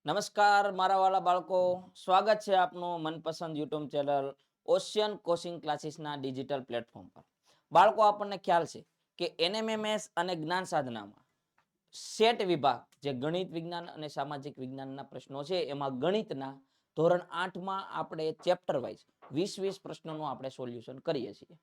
નમસ્કાર મારા વાલા બાળકો, સ્વાગત છે આપનું મનપસંદ યુટ્યુબ ચેનલ ઓશિયન કોચિંગ ક્લાસીસના ડિજિટલ પ્લેટફોર્મ પર. બાળકો, આપણને ખ્યાલ છે કે એનએમએમએસ અને જ્ઞાન સાધનામાં સેટ વિભાગ, જે ગણિત વિજ્ઞાન અને સામાજિક વિજ્ઞાનના પ્રશ્નો છે, એમાં ગણિતના ધોરણ 8માં આપણે ચેપ્ટર વાઇઝ 20 પ્રશ્નોનું આપણે સોલ્યુશન કરીએ છીએ.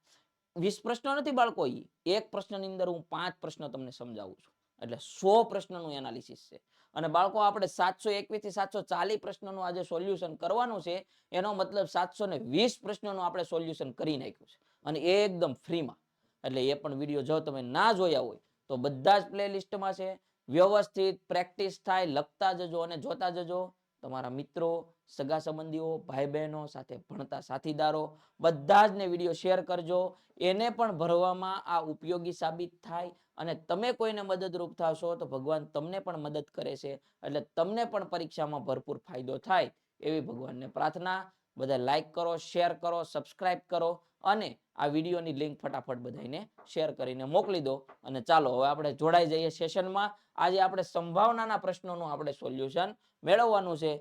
20 પ્રશ્નો નથી બાળકો, એક પ્રશ્નની અંદર હું 5 પ્રશ્નો તમને સમજાવું છું, એટલે 100 પ્રશ્નોનું એનાલિસિસ છે. અને બાળકો, આપણે 721 થી 740 પ્રશ્નોનું આજે સોલ્યુશન કરવાનું છે. એનો મતલબ 720 પ્રશ્નોનું આપણે સોલ્યુશન કરી નાખ્યું છે, અને એકદમ ફ્રીમાં. એટલે એ પણ વિડીયો જો તમે ના જોયા હોય તો બધા જ પ્લેલિસ્ટમાં છે. વ્યવસ્થિત પ્રેક્ટિસ થાય, લખતા જજો અને જોતા જજો. તમારા મિત્રો, સગા સંબંધીઓ, ભાઈ બહેનો, સાથે ભણતા સાથીદારો બધા જ ને વિડીયો શેર કરજો. એને પણ ભરવામાં આ ઉપયોગી સાબિત થાય, અને તમે કોઈને મદદરૂપ થશો તો ભગવાન તમને પણ મદદ કરે છે. એટલે તમને પણ પરીક્ષામાં ભરપૂર ફાયદો થાય એવી ભગવાનને પ્રાર્થના. બધા લાઈક કરો, શેર કરો, સબસ્ક્રાઇબ કરો, અને આ વિડીયોની લિંક ફટાફટ બધાને શેર કરીને મોકલી દો. અને ચાલો હવે આપણે જોડાઈ જઈએ સેશનમાં. આજે આપણે સંભાવનાના પ્રશ્નોનું આપણે સોલ્યુશન મેળવવાનું છે.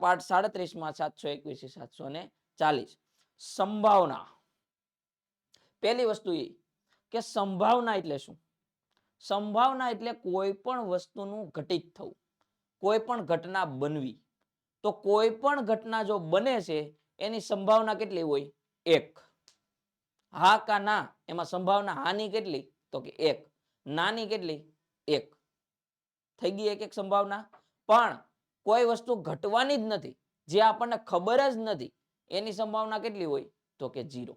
પાઠ 37માં 721 740 સંભાવના. પહેલી વસ્તુ એ કે સંભાવના એટલે શું? સંભાવના એટલે કોઈ પણ વસ્તુનું ઘટિત થવું, કોઈ પણ ઘટના બનવી. તો કોઈ પણ ઘટના જો બને છે એની સંભાવના કેટલી હોય? 1. હા કા ના, એમાં સંભાવના હાની કેટલી? તો કે 1. નાની કેટલી? 1. થઈ ગઈ એક સંભાવના. પણ કોઈ વસ્તુ ઘટવાની જ નથી, જે આપણને ખબર જ નથી, એની સંભાવના કેટલી હોય? તો કે 0.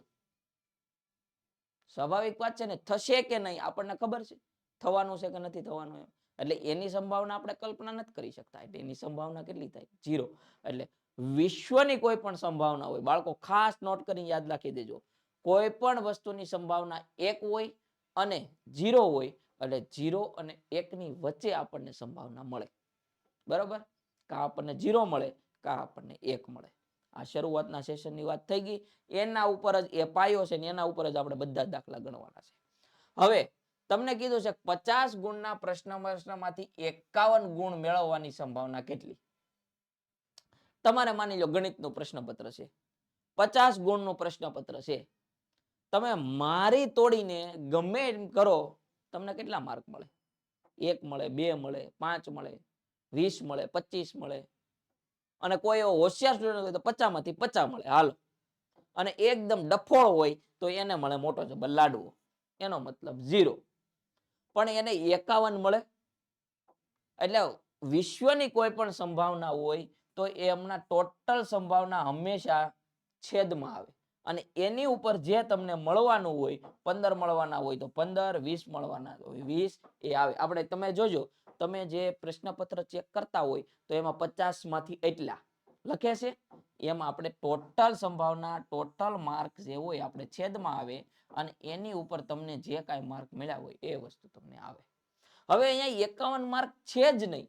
સ્વાભાવિક વાત છે ને. થશે કે નહીં આપણને ખબર છે, થવાનું છે કે નથી થવાનું, એટલે એની સંભાવના આપણે કલ્પના નથી કરી શકતા. એટલે એની સંભાવના કેટલી થાય? 0. એટલે વિશ્વની કોઈ પણ સંભાવના હોય, બાળકો ખાસ નોટ કરી યાદ રાખી દેજો, કોઈ પણ વસ્તુની સંભાવના 1 હોય અને 0 હોય. એટલે 0 અને 1 ની વચ્ચે આપણને સંભાવના મળે. બરોબર? કા આપણને 0 મળે, કા આપણને 1 મળે. આ શરૂઆતના સેશનની વાત થઈ ગઈ. એના ઉપર જ એ પાયો છે, એના ઉપર જ આપણે બધા દાખલા ગણવાના છે. હવે તમને કીધું છે 50 ગુણના પ્રશ્નમાંથી 51 ગુણ મેળવવાની સંભાવના કેટલી? તમારે માની લો ગણિતનું પ્રશ્નપત્ર છે, 50 ગુણનું પ્રશ્નપત્ર છે. તમે મારી તોડીને ગમે એમ કરો, તમને કેટલા માર્ક મળે? 1 મળે, 2 મળે, 5 મળે, 20 મળે, 25 મળે. અને કોઈ એવો હોશિયાર સ્ટુડન્ટ હોય તો 50 માંથી 50 મળે. હાલો. અને એકદમ ડફોળ હોય તો એને મળે મોટો જબર લાડવો. એનો મતલબ 0. પણ એને 51 મળે. એટલે વિશ્વની કોઈ પણ સંભાવના હોય તો એમના ટોટલ સંભાવના હંમેશા છેદમાં આવે. અને એની ઉપર જે તમને મળવાનું હોય, 15 મળવાના હોય તો 15, 20 મળવાના હોય 20 એ આવે. આપણે તમે જોજો, તમે જે પ્રશ્નપત્ર ચેક કરતા હોય તો એમાં 50 માંથી એટલા લખે છે. એમાં આપણે ટોટલ સંભાવના, ટોટલ માર્ક જે હોય આપણે છેદમાં આવે, અને એની ઉપર તમને જે કાંઈ માર્ક મળ્યા હોય એ વસ્તુ તમને આવે. હવે અહીંયા 51 માર્ક છે જ નહીં,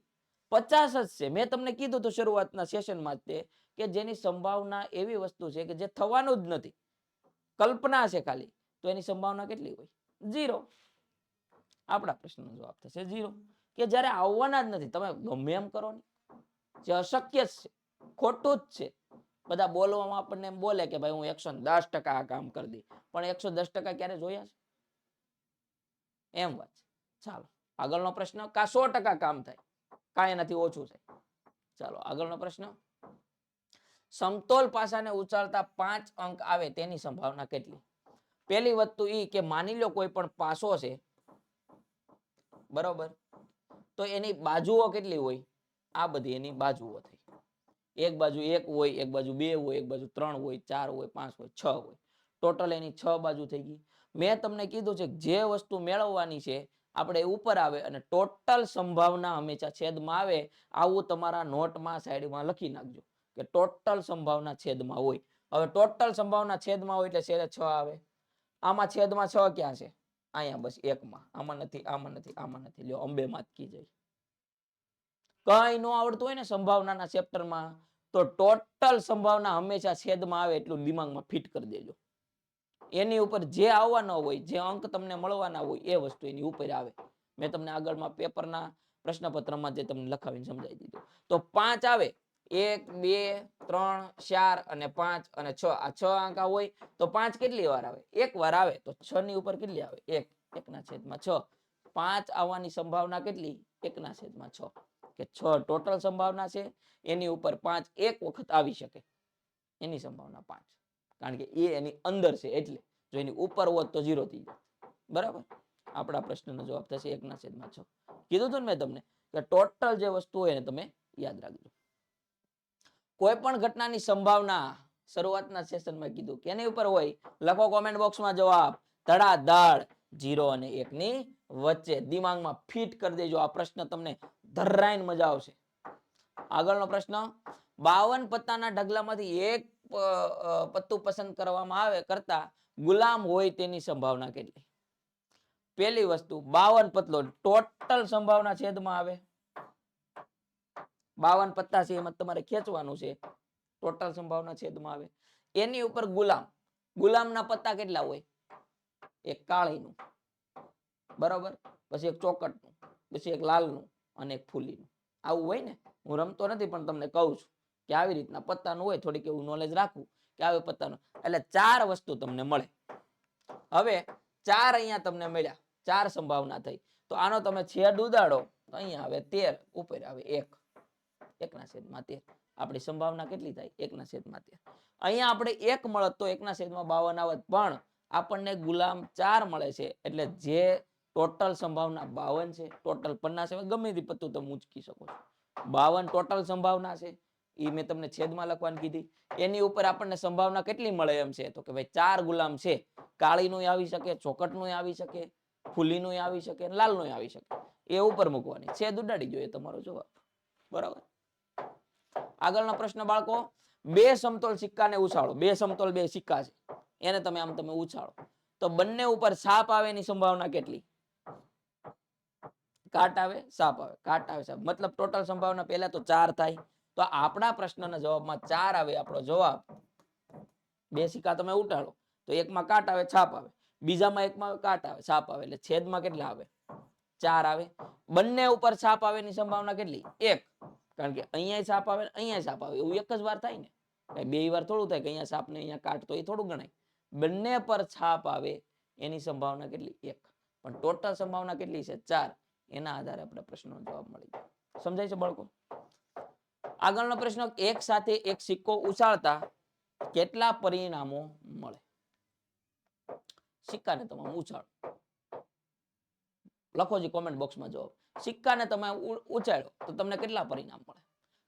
50 જ છે. મેં તમને કીધું તો શરૂઆતના સેશનમાં જ કે જેની સંભાવના એવી વસ્તુ છે કે જે થવાનું જ નથી, કલ્પના છે ખાલી, તો એની સંભાવના કેટલી હોય? 0. આપણા પ્રશ્નનો જવાબ થશે 0. કે જ્યારે આવવાના જ નથી, તમે ગમે એમ કરો ને, જે અશક્ય જ છે, ખોટું જ છે. બધા બોલવામાં આપણને એમ બોલે કે ભાઈ હું 110% આ કામ કરી દઈ, પણ 110% ક્યારે જોયા છે? એમ વાત છે. ચાલો આગળનો પ્રશ્ન. કા 100% કામ થાય, કાંઈ એનાથી ઓછું થાય. ચાલો આગળનો પ્રશ્ન. સમતોલ પાસાને ઉછાળતા 5 અંક આવે તેની સંભાવના કેટલી? પહેલી વસ્તુ એ કે માની લો કોઈ પણ પાસો છે, બરોબર, તો એની બાજુઓ કેટલી હોય? આ બધી એની બાજુઓ થઈ. એક બાજુ 1 હોય, એક બાજુ 2 હોય, એક બાજુ 3 હોય, 4 હોય, 5 હોય, 6 હોય. ટોટલ એની 6 બાજુ થઈ ગઈ. મેં તમને કીધું છે જે વસ્તુ મેળવવાની છે આપણે ઉપર આવે, અને ટોટલ સંભાવના હંમેશા છેદમાં આવે. આવું તમારા નોટમાં સાઈડમાં લખી નાખજો કે ટોટલ સંભાવના છેદમાં હોય. હવે ટોટલ સંભાવના છેદમાં હોય એટલે છેદે 6 આવે. આમાં છેદમાં 6 ક્યાં છે? અહીંયા બસ 1માં. આમાં નથી, આમાં નથી, આમાં નથી. લ્યો અંબે માતકી જાય. કઈ ન આવડતું હોય ને સંભાવનાના ચેપ્ટરમાં, તો ટોટલ સંભાવના હંમેશા છેદમાં આવે એટલું દિમાગમાં ફિટ કરી દેજો. એની ઉપર જે આવવાનો હોય, જે અંક તમને મળવાના હોય એ વસ્તુ એની ઉપર આવે. મેં તમને આગળમાં પેપરના પ્રશ્નપત્રમાં જે તમને લખાવીને સમજાવી દીધું. તો 5 આવે 1 2 3 4 અને 5 અને 6 આ 6 અંક હોય તો 5 કેટલી વાર આવે? એક વાર આવે. તો 6 ની ઉપર કેટલી આવે? 1 1/6. 5 આવવાની સંભાવના કેટલી? 1/6 કે 6 ટોટલ સંભાવના છે, એની ઉપર 5 એક વખત આવી શકે, એની સંભાવના 5, કારણ કે એ એની અંદર છે એટલે. જો એની ઉપર હોત તો 0 થઈ જાય. બરાબર. આપણા પ્રશ્નનો જવાબ થશે 1/6. કીધું હતું ને મેં તમને કે ટોટલ જે વસ્તુ હોય એને તમે યાદ રાખજો. કોઈ પણ ઘટનાની સંભાવના શરૂઆતના સેશનમાં કીધું કે એની ઉપર હોય, લખો કોમેન્ટ બોક્સમાં જવાબ ધડાધડ 0 અને 1 ની વચ્ચે. દિમાગમાં ફિટ કરી દેજો. આ પ્રશ્ન તમને ધરાઈને મજા આવશે. આગળનો પ્રશ્ન, 52 પત્તાના ઢગલામાંથી એક પત્તું પસંદ કરવામાં આવે કરતા ગુલામ હોય તેની સંભાવના કેટલી? પહેલી વસ્તુ 52 પત્તો ટોટલ સંભાવના છેદમાં આવે. 52 પત્તા છે એમાં તમારે ખેંચવાનું છે, ટોટલ સંભાવના છેદમાં આવે. એની ઉપર ગુલામના પત્તા કેટલા હોય? એક કાળીનું, બરાબર, પછી એક ચોકટનું, પછી એક લાલનું અને એક ફૂલીનું. આવું હોય ને. હું રમતો નથી પણ તમને કહું છું કે આવી રીતના પત્તાનું હોય. થોડીક એવું નોલેજ રાખવું કે આવી પત્તાનું. એટલે 4 વસ્તુ તમને મળે. હવે 4 અહીંયા તમને મળ્યા, 4 સંભાવના થઈ. તો આનો તમે છેદ ઉડાડો તો અહીંયા આવે 13, ઉપર આવે 1 1/13. આપણી સંભાવના કેટલી થાય? 1/13. અહીંયા આપણે 1 મળત તો 1/52 આવત, પણ આપણને ગુલામ 4 મળે છે એટલે જે ટોટલ સંભાવના 52 છે, ટોટલ 50 છે, ગમે તે પત્તું તમે ઉચકી શકો છો. 52 ટોટલ સંભાવના છે, એ મેં તમને છેદમાં લખવાની કીધી. એની ઉપર આપણને સંભાવના કેટલી મળે એમ છે તો કે ભાઈ 4 ગુલામ છે. કાળીનું આવી શકે, ચોકટનું આવી શકે, ફૂલીનું આવી શકે, લાલનું આવી શકે. એ ઉપર મૂકવાની, છેદ ઉડાડી જોઈએ તમારો જવાબ. બરાબર. આગળનો પ્રશ્ન બાળકો, 2 સમતોલ સિક્કાને ઉછાળો. 2 સમતોલ 2 સિક્કા છે, એને તમે ઉછાળો તો બંને ઉપર સાપ આવે એની સંભાવના કેટલી? કાટ આવે, સાપ આવે, કાટ આવે, સાપ. મતલબ ટોટલ સંભાવના પહેલા તો 4 થાય. તો આપણા પ્રશ્નના જવાબમાં 4 આવે આપણો જવાબ. 2 સિક્કા તમે ઉઠાડો તો એકમાં કાટ આવે, છાપ આવે, બીજામાં એકમાં કાટ આવે, સાપ આવે, એટલે છેદમાં કેટલા આવે? 4 આવે. બંને ઉપર છાપ આવે એની સંભાવના કેટલી? 1, કારણ કે અહીંયા સાપ આવે, અહીંયા સાપ આવે, એવું એક જ વાર થાય ને. કઈ બે વાર થોડું થાય કે અહીંયા સાપ ને અહીંયા કાટ, તો એ થોડું ગણાય. બંને પર છાપ આવે એની સંભાવના કેટલી? 1. પણ ટોટલ સંભાવના કેટલી છે? 4. એના આધારે આપણે પ્રશ્નનો જવાબ મળી જાય. સમજાય છે બાળકો? આગળનો પ્રશ્ન, એક સાથે એક સિક્કો ઉછાળતા કેટલા પરિણામો મળે? સિક્કાને તમે ઉછાળો, લખો જી કોમેન્ટ બોક્સમાં જવાબ. સિક્કાને તમે ઉછાળો તો તમને કેટલા પરિણામ મળે?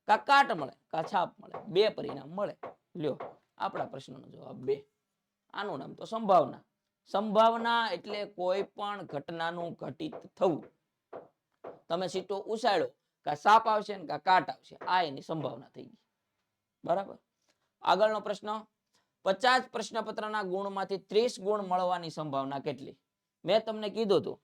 કા કાટ મળે, કા છાપ મળે. 2 પરિણામ મળે. લ્યો, આપણા પ્રશ્નનો જવાબ 2. આનું નામ તો સંભાવના. સંભાવના એટલે કોઈ પણ ઘટનાનું ઘટિત થવું. તમે સિક્કો ઉછાળ્યો, કા સાપ આવશે ને કા કાટ આવશે, આ એની સંભાવના થઈ ગઈ. બરાબર. આગળનો પ્રશ્ન, 50 પ્રશ્નપત્રના ગુણમાંથી 30 ગુણ મળવાની સંભાવના કેટલી? મેં તમને કીધું હતું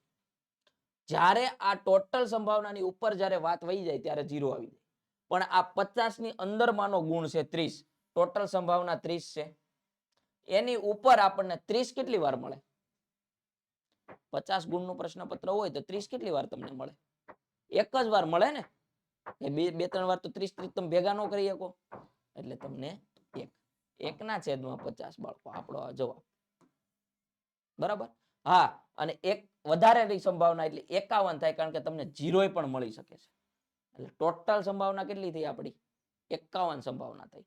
જ્યારે આ ટોટલ સંભાવનાની ઉપર જ્યારે વાત વહી જાય ત્યારે 0 આવી જાય. પણ આ 50 ની અંદરમાંનો ગુણ છે 30, ટોટલ સંભાવના 30 છે, એની ઉપર આપણને 30 કેટલી વાર મળે? 50 ગુણનું પ્રશ્નપત્ર હોય તો 30 કેટલી વાર તમને મળે? એક જ વાર મળે ને. બે ત્રણ વાર તો 30 તમે ભેગા ન કરી શકો. એટલે તમને 1/50 બાળકો આપણો આ જવાબ. બરાબર. હા, અને એક વધારેની સંભાવના એટલે 51 થાય, કારણ કે તમને 0 પણ મળી શકે છે. એટલે ટોટલ સંભાવના કેટલી થઈ આપણી? 51 સંભાવના થઈ.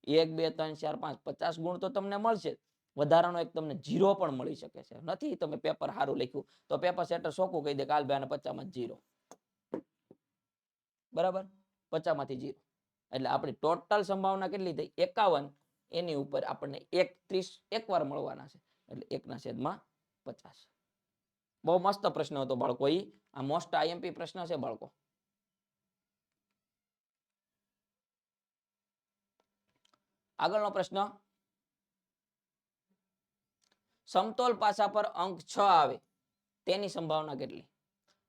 1 2 3 4 5 50 ગુણ તો તમને મળશે, વધારાનો એક તમને 0 પણ મળી શકે છે. નથી તમે પેપર સારું લખ્યું તો પેપર સેટર સોખું કહી દે કાલ 50 માં 0. બરાબર. 50 માંથી 0. એટલે આપણી ટોટલ સંભાવના કેટલી થઈ? 51. એની ઉપર આપણને 30 એક વાર મળવાના છે, એટલે 1/50. બહુ મસ્ત પ્રશ્ન હતો બાળકો. આ મોસ્ટ આઈએમપી પ્રશ્ન છે બાળકો. આગળનો પ્રશ્ન, સમતોલ પાસા પર અંક 6 આવે તેની સંભાવના કેટલી?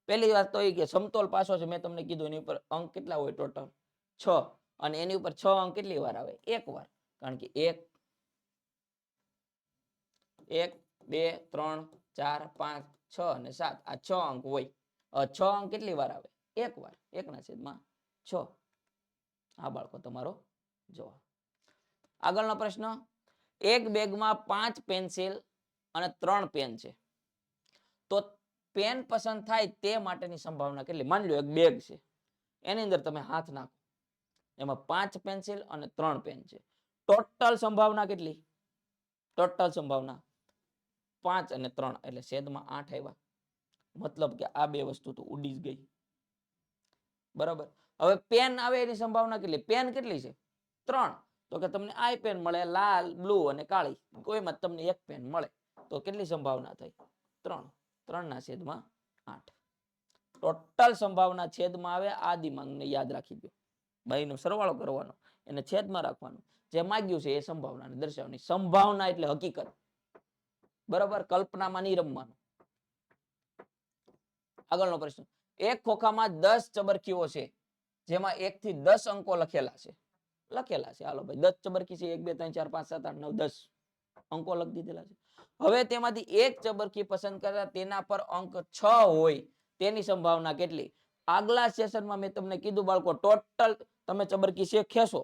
પહેલી વાત તો એ કે સમતોલ પાસો છે, મેં તમને કીધું એની ઉપર અંક કેટલા હોય? ટોટલ 6. અને એની ઉપર 6 અંક કેટલી વાર આવે? એક વાર. કારણ કે 1 2 3 4 5 6 અને 7 આ 6 અંક હોય. 6 અંક કેટલી વાર આવે? એક વાર 1/6. આ બાળકો તમારો જવાબ. આગળનો પ્રશ્ન, એક બેગમાં 5 પેન્સિલ અને 3 પેન છે, તો પેન પસંદ થાય તે માટેની સંભાવના કેટલી? માની લો એક બેગ છે, એની અંદર તમે હાથ નાખો, એમાં 5 પેન્સિલ અને 3 પેન છે. ટોટલ સંભાવના કેટલી? ટોટલ સંભાવના 5 અને 3 એટલે છેદમાં 8 આવ્યા. મતલબ કે આ બે વસ્તુ તો ઉડી જ ગઈ. બરાબર. હવે પેન આવે એની સંભાવના કેટલી? પેન કેટલી છે? 3. તો કે તમને આ પેન મળે, લાલ, બ્લુ અને કાળી, કોઈમાં તમને એક પેન મળે, તો કેટલી સંભાવના થઈ? 3. 3/8. ટોટલ સંભાવના છેદમાં આવે, આ દિમાગને યાદ રાખી દો. બાયનો સરવાળો કરવાનો, એને છેદમાં રાખવાનો, જે માગ્યું છે એ સંભાવનાને દર્શાવવાની. સંભાવના એટલે હકીકત. બરાબર, કલ્પનામાં નહીં રમવાનું. આગળનો પ્રશ્ન, એક ખોખામાં 10 ચબરકીઓ છે, જેમાં 1 થી 10 અંકો લખેલા છે. હાલો ભાઈ, 10 ચબરકી છે, 1 2 3 4 5 7 8 9 10 અંકો લખી દીધેલા છે. હવે તેમાંથી એક ચબરકી પસંદ કરતા તેના પર અંક 6 હોય તેની સંભાવના કેટલી? આગલા સેશનમાં મેં તમને કીધું બાળકો, ટોટલ તમે ચબરકી છે ખેંચો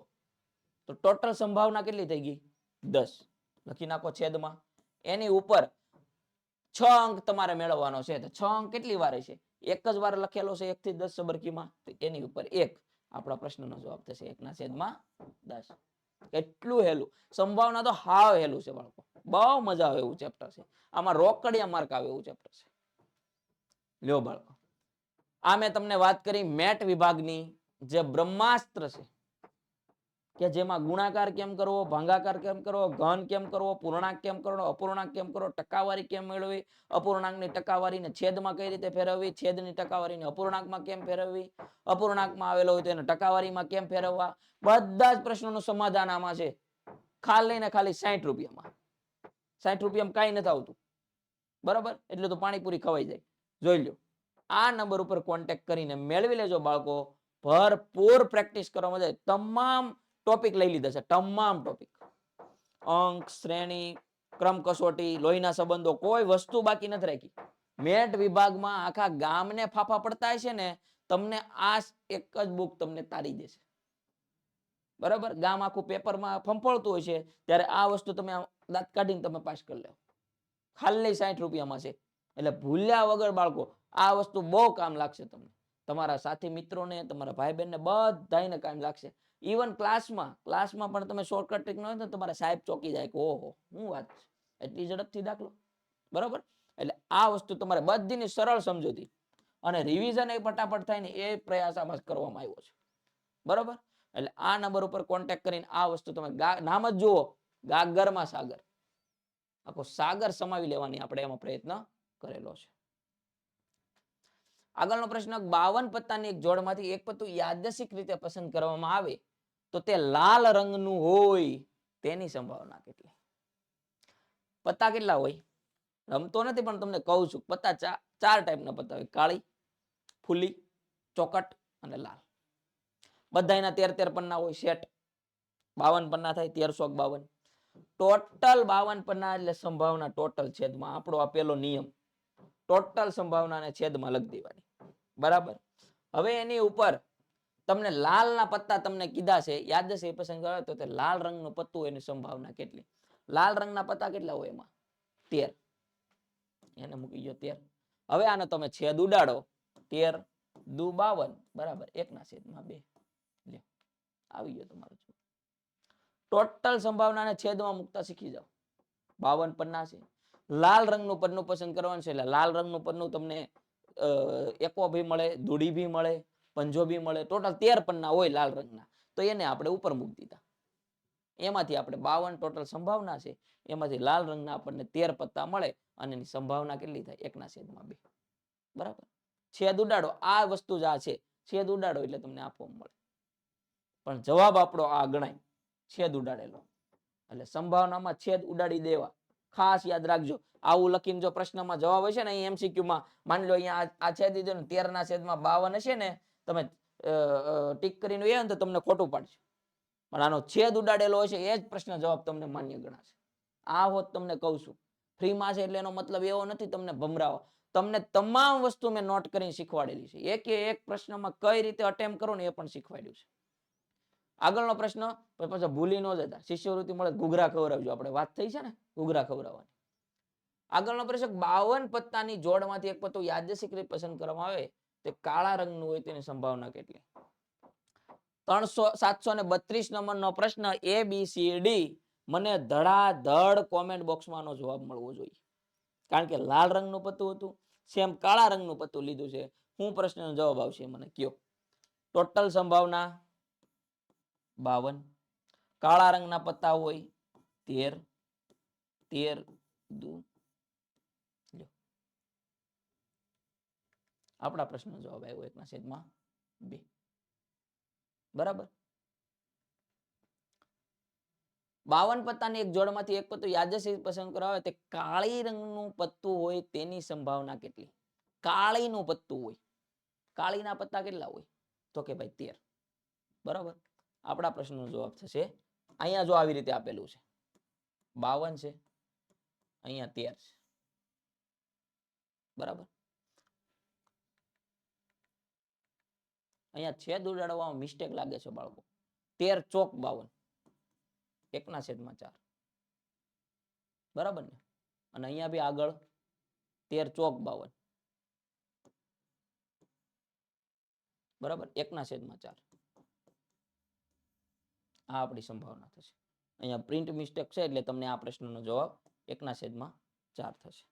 તો ટોટલ સંભાવના કેટલી થઈ ગઈ? 10. લખી નાખો છેદમાં. એની ઉપર 6 અંક તમારે મેળવવાનો છે, તો 6 અંક કેટલી વાર છે? એક જ વાર લખેલો છે 1 થી 10 ચબરકીમાં, તો એની ઉપર 1. આપણા પ્રશ્નનો જવાબ થશે 1/10. કેટલું હેલું. સંભાવના તો હાવ હેલું છે બાળકો, બહુ મજા આવે એવું ચેપ્ટર છે. આમાં રોકડિયા માર્ક આવે એવું ચેપ્ટર છે. લ્યો બાળકો, આ મેં તમને વાત કરી મેટ વિભાગની, જે બ્રહ્માસ્ત્ર છે, કે જેમાં ગુણાકાર કેમ કરવો, ભાગાકાર કેમ કરવો, ઘન કેમ કરવો, પૂર્ણાંક કેમ કરવો, અપૂર્ણાંક કેમ કરવો, ટકાવારી કેમ મેળવવી, અપૂર્ણાંકની ટકાવારીને છેદમાં કઈ રીતે ફેરવવી, છેદની ટકાવારીને અપૂર્ણાંકમાં કેમ ફેરવવી, અપૂર્ણાંકમાં આવેલો હોય તો એને ટકાવારીમાં કેમ ફેરવવા, બધા જ પ્રશ્નોનું સમાધાન આમાં છે. ખાલી ને ખાલી 60 રૂપિયામાં. 60 રૂપિયામાં કાંઈ નથી આવતું. બરાબર, એટલે તો પાણીપુરી ખવાઈ જાય. જોઈ લો, આ નંબર ઉપર કોન્ટેક્ટ કરીને મેળવી લેજો બાળકો. ભરપૂર પ્રેક્ટિસ કરવા મજા આવે. તમામ ટોપિક લઈ લીધા છે, તમામ ટોપિક, અંક, શ્રેણી, ક્રમ કસોટી, લોહીના સંબંધો, કોઈ વસ્તુ બાકી નથી રાખી. મેટ વિભાગમાં આખા ગામને ફાફા પડતા હશે ને, તમને આ એક જ બુક તમને તારી દેશે. બરાબર, ગામ આખું પેપરમાં ફંફોળતું હોય છે, ત્યારે આ વસ્તુ તમે દાંત કાઢીને તમે પાસ કરી લો. ખાલી 60 રૂપિયામાં છે, એટલે ભૂલ્યા વગર બાળકો આ વસ્તુ બહુ કામ લાગશે તમને. તમારા સાથી મિત્રોને, તમારા ભાઈ બહેનને બધાને કામ લાગશે. ઇવન ક્લાસમાં પણ તમે શોર્ટકટ ટ્રીક ન હોય તો તમારા સાહેબ ચોકી જાય કે ઓહો શું વાત છે, એટલી ઝડપથી દાખલો. બરાબર, એટલે આ વસ્તુ તમારે બધીની સરળ સમજૂતી અને રિવિઝન એ ફટાફટ થાય ને એ પ્રયાસ આમાં કરવામાં આવ્યો છે. બરાબર, એટલે આ નંબર ઉપર કોન્ટેક્ટ કરીને આ વસ્તુ તમે નામ જ જુઓ, ગાગરમાં સાગર, આખો સાગર સમાવી લેવાની આપણે એમાં પ્રયત્ન કરેલો છે. આગળનો પ્રશ્ન, 52 પત્તાની એક જોડમાંથી એક પત્તું યાદચ્છિક રીતે પસંદ કરવામાં આવે તો તે લાલ રંગનું હોય તેની સંભાવના કેટલી? પત્તા કેટલા હોય? રમતો નથી પણ તમને કહું છું. પત્તા 4 ટાઈપના પત્તા હોય, કાળી, ફૂલી, ચોકટ અને લાલ. બધાના 13 પન્ના હોય, સેટ 52 પન્ના થાય, 1352. ટોટલ 52 પન્ના એટલે સંભાવના ટોટલ છેદમાં, આપણો આ પેલો નિયમ, ટોટલ સંભાવનાને છેદમાં લખી દેવાની. બરાબર, હવે એની ઉપર તમને લાલના પત્તા તમને કીધા છે, યાદ છે એ પસંદ કરો તો તે લાલ રંગનું પત્તું એની સંભાવના કેટલી? લાલ રંગના પત્તા કેટલા હોય એમાં? 13. એને મૂકી ગયો 13. હવે આનો તમે છેદ ઉડાડો, 13 દુ 52 બરાબર 1/2. આવી ગયો તમારો જવાબ. ટોટલ સંભાવનાને છેદમાં મૂકતા શીખી જાઓ. 52 પન્ના છે, લાલ રંગનું પન્નું પસંદ કરવાનું છે, એટલે લાલ રંગનું પન્નું તમને એકો ભી મળે, ધૂળી ભી મળે, પંજો ભી મળે. ટોટલ 13 પન્ના હોય લાલ રંગના, તો એને આપણે ઉપર મૂકી દીધા. એમાંથી આપણે 52 ટોટલ સંભાવના છે, એમાંથી લાલ રંગના આપણને 13 પત્તા મળે અને એની સંભાવના કેટલી થાય? 1/2. બરાબર, છેદ ઉડાડો, આ વસ્તુ જ આ છે, છેદ ઉડાડો એટલે તમને આપવા મળે. પણ જવાબ આપણો આ ગણાય, છેદ ઉડાડેલો. એટલે સંભાવનામાં છેદ ઉડાડી દેવા, ખાસ યાદ રાખજો. આવું લખીને જો પ્રશ્નમાં જવાબ હશે ને, અહીં એમસીક્યુમાં માની લો અહીંયા આ છેદ દીધો ને 13/52 હશે ને, તમે ટીક કરીને એ તો તમને ખોટું પાડશે. પણ આનો છેદ ઉડાડેલો હશે એ જ પ્રશ્ન જવાબ તમને માન્ય ગણાશે. આ હોત તમને કહું છું, ફ્રીમાં છે એટલે એનો મતલબ એવો નથી તમને ભમરાવો. તમને તમામ વસ્તુ મેં નોટ કરીને શીખવાડેલી છે. એક પ્રશ્નમાં કઈ રીતે અટેમ્પ કરો ને એ પણ શીખવાડ્યું છે. આગળનો પ્રશ્ન પછી ભૂલી ન જતા. શિષ્યવૃત્તિ મળે ઘૂઘરા ખવડાવજો. આપણે વાત થઈ છે ને ઘૂઘરા ખવડાવવાની. આગળનો પ્રશ્ન 52 પત્તાની જોડમાંથી એક પત્તું યાદચ્છિક રીતે પસંદ કરવામાં આવે તે કાળા રંગનું હોય તેની સંભાવના કેટલી? 732 નંબરનો પ્રશ્ન ABCD મને ધડાધડ કોમેન્ટ બોક્સમાં જવાબ મળવો જોઈએ. કારણ કે લાલ રંગનું પત્તું હતું, સેમ કાળા રંગનું પત્તું લીધું છે. હું પ્રશ્નનો જવાબ આવશે મને કયો. ટોટલ સંભાવના 52, કાળા રંગના પત્તા હોય 13, 13 આપણા પ્રશ્નનો જવાબ આવ્યો 1/2. બરાબર. 52 પત્તાની એક જોડમાંથી એક પત્તું યાદચ્છિક પસંદ કરાવે તે કાળી રંગનું પત્તું હોય તેની સંભાવના કેટલી? કાળીનું પત્તું હોય. કાળીના પત્તા કેટલા હોય? તો કે ભાઈ 13. બરાબર. આપણા પ્રશ્નનો જવાબ થશે અહીંયા જો આવી રીતે આપેલું છે 52 છે, અહીંયા 13 છે. બરાબર. અહીંયા છેદ ઉડાડવામાં મિસ્ટેક લાગે છે બાળકો. 13 ચોક 52 1/4. બરાબર ને? અને અહીંયા બી આગળ 13 ચોક 52. બરાબર 1/4. આ આપણી સંભાવના થશે. અહીંયા પ્રિન્ટ મિસ્ટેક છે એટલે તમને આ પ્રશ્નનો જવાબ 1/4 થશે.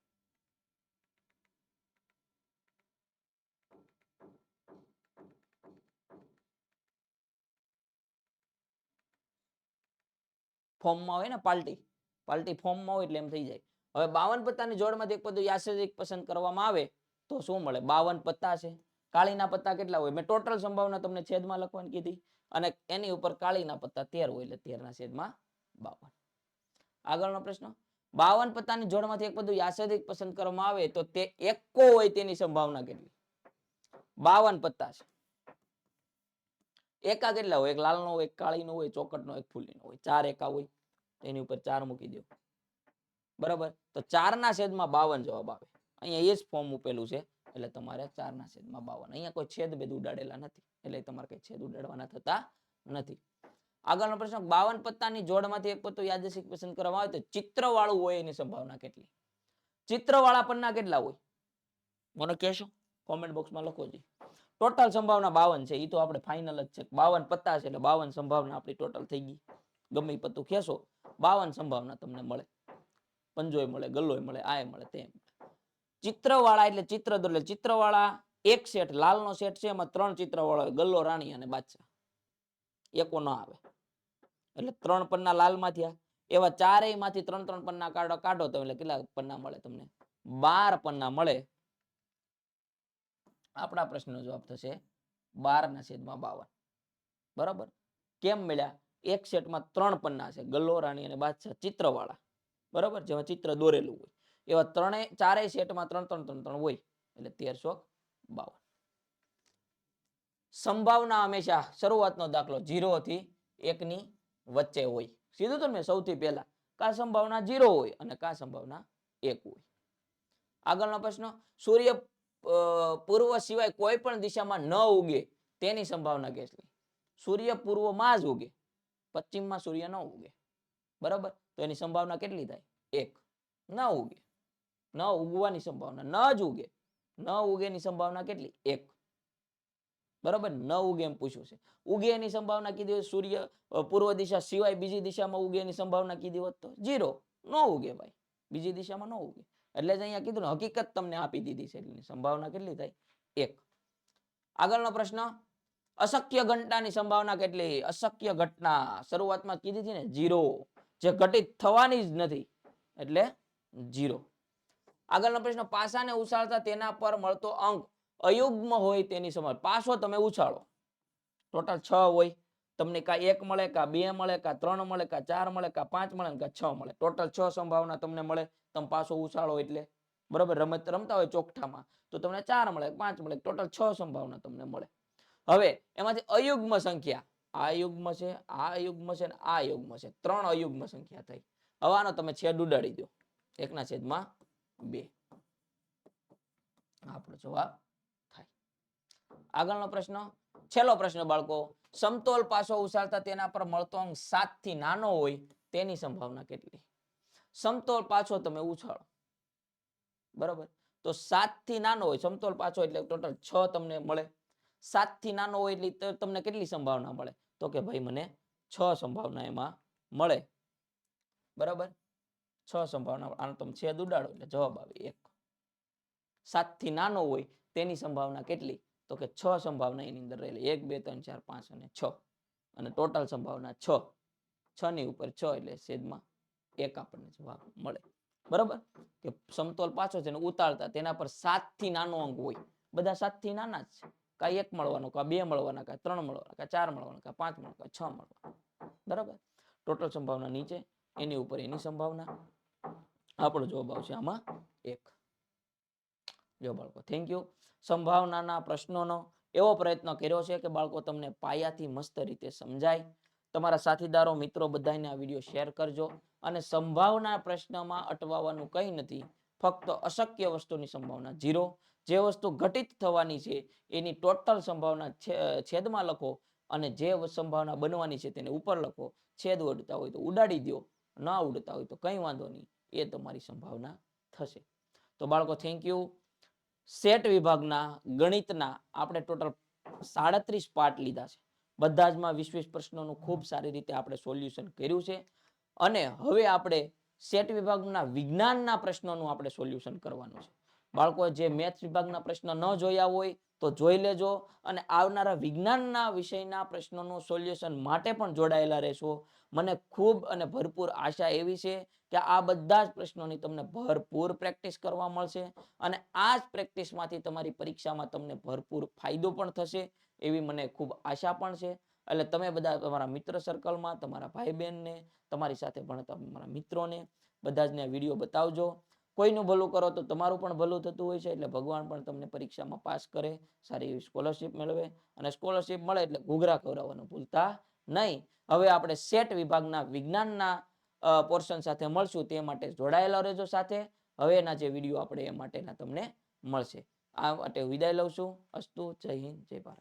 ફોર્મમાં હોય ને પાર્ટી ફોર્મમાં હોય એટલે એમ થઈ જાય. હવે 52 પત્તાની જોડમાંથી એક પત્તું યાદચ્છિક પસંદ કરવામાં આવે તો શું મળે? 52 પત્તા છે. કાળીના પત્તા કેટલા હોય? મેં ટોટલ સંભાવના તમને છેદમાં લખવાની કીધી અને એની ઉપર કાળીના પત્તા 13 હોય એટલે 13/52. આગળનો પ્રશ્ન 52 પત્તાની જોડમાંથી એક પત્તું યાદચ્છિક પસંદ કરવામાં આવે તો તે એકો હોય તેની સંભાવના કેટલી? 52 પત્તા છે. એકા કેટલા હોય? એક લાલનો હોય, એક કાળીનો હોય, ચોકટનો, એક ફૂલીનો હોય. 4 એકા હોય. એની ઉપર 4 મૂકી દો. બરાબર. તો 4/52 જવાબ આવે. અહીંયા એ જ ફોર્મ મૂકેલું છે એટલે તમારે 4/52. અહીંયા કોઈ છેદ ભેદ ઉડાડેલા નથી એટલે તમારે કઈ છેદ ઉડાડવાના થતા નથી. આગળનો પ્રશ્ન 52 પત્તાની જોડમાંથી એક પત્તું યાદચ્છિક પસંદ કરવામાં આવે તો ચિત્રવાળું હોય એની સંભાવના કેટલી? ચિત્રવાળા પન્ના કેટલા હોય? મને કહેશો? કોમેન્ટ બોક્સમાં લખો જી. ટોટલ સંભાવના 52 છે. એ તો આપણે ફાઇનલ જ છે. 52 પત્તા છે એટલે 52 સંભાવના આપણી ટોટલ થઈ ગઈ. ગમે પત્તું ખેંચો 52 સંભાવના તમને મળે. પંજોય મળે, ગલ્લોય મળે, આય મળે, તે મળે. ચિત્રવાળા એટલે ચિત્ર એટલે ચિત્રવાળા એક સેટ લાલનો સેટ છે એમાં 3 ચિત્રવાળા હોય. ગલ્લો, રાણી અને બાદશાહ. એકો ન આવે એટલે 3 પન્ના લાલમાં થયા. એવા ચારેયમાંથી 3 પન્ના કાઢો તો એટલે કેટલા પન્ના મળે તમને? 12 પન્ના મળે. આપણા પ્રશ્નનો જવાબ થશે 12/52. બરાબર. કેમ મળ્યા? એક સેટમાં 3 પન્ના છે. ગલ્લો, રાણી અને બાદશાહ ચિત્રવાળા. બરાબર. જેમાં ચિત્ર દોરેલું હોય. એવા ચારેય સેટમાં 3 હોય એટલે 13/52. સંભાવના હંમેશા શરૂઆતનો દાખલો 0 થી 1 ની વચ્ચે હોય. સીધું તો મેં સૌથી પહેલા કા સંભાવના 0 હોય અને કા સંભાવના 1 હોય. આગળનો પ્રશ્ન સૂર્ય પૂર્વ સિવાય કોઈ પણ દિશામાં ન ઉગે તેની સંભાવના કેટલી? સૂર્ય પૂર્વમાં જ ઉગે, પશ્ચિમમાં સૂર્ય ન ઉગે. બરાબર. તો એની સંભાવના કેટલી થાય? 1. ન ઉગે, ન ઉગવાની સંભાવના, ન જ ઉગે, ન ઉગેની સંભાવના કેટલી? 1. બરાબર. ન ઉગે એમ પૂછ્યું છે. ઉગે એની સંભાવના કીધી હોય સૂર્ય પૂર્વ દિશા સિવાય બીજી દિશામાં ઉગે એની સંભાવના કીધી હોત તો 0. ન ઉગે ભાઈ, બીજી દિશામાં ન ઉગે. એટલે જ અહીંયા કીધું ને હકીકત તમને આપી દીધી છે એટલે સંભાવના કેટલી થાય? 1. આગળનો પ્રશ્ન અશક્ય ઘટનાની સંભાવના કેટલી? અશક્ય ઘટના શરૂઆતમાં કીધી હતી ને 0, જે ઘટિત થવાની જ નથી એટલે 0. આગળનો પ્રશ્ન પાસાને ઉછાળતા તેના પર મળતો અંક અયુગ્મ હોય તેની સંભાવના. પાસો તમે ઉછાળો ટોટલ 6 હોય, તમને કા 1 મળે, કા 2 મળે, કા 3 મળે, કા 4 મળે, કા 5 મળે, કા 6 મળે. ટોટલ 6 સંભાવના તમને મળે. તમે પાસો ઉછાળો એટલે બરાબર. રમત રમતા હોય ચોકઠામાં તો તમને 4 મળે, 5 મળે, ટોટલ 6 સંભાવના તમને મળે. હવે એમાંથી અયુગ્મ સંખ્યા આ યુગ્મ છે, આ યુગ્મ છે અને આ યુગ્મ છે. 3 અયુગ્મ સંખ્યા થઈ. હવાનો તમે છેદ ઉડાડી દો 1/2. આપણો જવાબ થાય. આગળનો પ્રશ્ન, છેલ્લો પ્રશ્ન બાળકો, સમતોલ પાસો ઉછાળતા તેના પર મળતો અંક 7 થી નાનો હોય તેની સંભાવના કેટલી? સમતોલ પાછો તમે ઉછાળો, બરાબર, તો 7 થી નાનો હોય, સમતોલ પાછો એટલે ટોટલ 6 તમને મળે. 7 થી નાનો હોય એટલે તમને કેટલી સંભાવના મળે? તો કે ભાઈ મને 6 સંભાવના એમાં મળે, બરાબર, 6 સંભાવના. આનો તમે છેદ ઉડાડો એટલે જવાબ આવે 1. 7 થી નાનો હોય તેની સંભાવના કેટલી? તો કે 6 સંભાવના એની અંદર રહેલી, 1 2 3 4 5 અને 6, અને ટોટલ સંભાવના 6. 6 ની ઉપર 6 એટલે છેદમાં 1 આપણને જવાબ મળે, બરાબર. કે સમતોલ પાછો છે ને ઉતાળતા તેના પર 7 થી નાનો અંક હોય, બધા 7 થી નાના જ છે, કાં 1 મળવાનો, કાં 2 મળવાના, કાં 3 મળવાના, કાં 4 મળવાના, કાં 5 મળવાના, કાં 6 મળવાના, બરાબર. ટોટલ સંભાવના નીચે, એની ઉપર એની સંભાવના, આપણો જવાબ આવશે આમાં 1. જો બાળકો, થેન્ક યુ. સંભાવનાના પ્રશ્નોનો એવો પ્રયત્ન કર્યો છે કે બાળકો તમને પાયાથી મસ્ત રીતે સમજાય. તમારા સાથીદારો, મિત્રો બધાને આ વિડીયો શેર કરજો. અને સંભાવના પ્રશ્નમાં અટવાવાનું કંઈ નથી, ફક્ત અશક્ય વસ્તુની સંભાવના 0. જે વસ્તુ ઘટિત થવાની છે એની ટોટલ સંભાવના છેદમાં લખો, અને જે સંભાવના બનવાની છે તેને ઉપર લખો. છેદ ઉડતા હોય તો ઉડાડી દો, ના ઉડતા હોય તો કંઈ વાંધો નહીં, એ તમારી સંભાવના થશે. તો બાળકો, થેન્ક યુ. સેટ વિભાગના ગણિતના આપણે ટોટલ 37 પાર્ટ લીધા છે. બધા જમાં 20-20 પ્રશ્નોનું ખૂબ સારી રીતે આપણે સોલ્યુશન કર્યું છે. અને હવે આપણે સેટ વિભાગના વિજ્ઞાનના પ્રશ્નોનું આપણે સોલ્યુશન કરવાનું છે. બાળકો, જે મેથ્સ વિભાગના પ્રશ્ન ન જોયા હોય તો જોઈ લેજો, અને આવનારા વિજ્ઞાનના વિષયના પ્રશ્નોનું સોલ્યુશન માટે પણ જોડાયેલા રહેશો. મને ખૂબ અને ભરપૂર આશા એવી છે કે આ બધા જ પ્રશ્નોની તમને ભરપૂર પ્રેક્ટિસ કરવા મળશે, અને આ જ પ્રેક્ટિસમાંથી તમારી પરીક્ષામાં તમને ભરપૂર ફાયદો પણ થશે એવી મને ખૂબ આશા પણ છે. એટલે તમે બધા તમારા મિત્ર સર્કલમાં, તમારા ભાઈ બહેનને, તમારી સાથે ભણતા તમારા મિત્રોને બધા જને વિડીયો બતાવજો. કોઈનું ભલું કરો તો તમારું પણ ભલું થતું હોય છે. એટલે ભગવાન પણ તમને પરીક્ષામાં પાસ કરે, સારી એવી સ્કોલરશિપ મેળવે, અને સ્કોલરશિપ મળે એટલે ઘૂઘરા ખવડાવવાનું ભૂલતા નહીં. હવે આપણે સેટ વિભાગના વિજ્ઞાનના પોર્શન સાથે મળશું, તે માટે જોડાયેલા રહેજો સાથે. હવેના જે વિડીયો આપણે એ માટેના તમને મળશે. આ માટે વિદાય લઉં છું. અસ્તુ. જય હિન્દ, જય ભારત.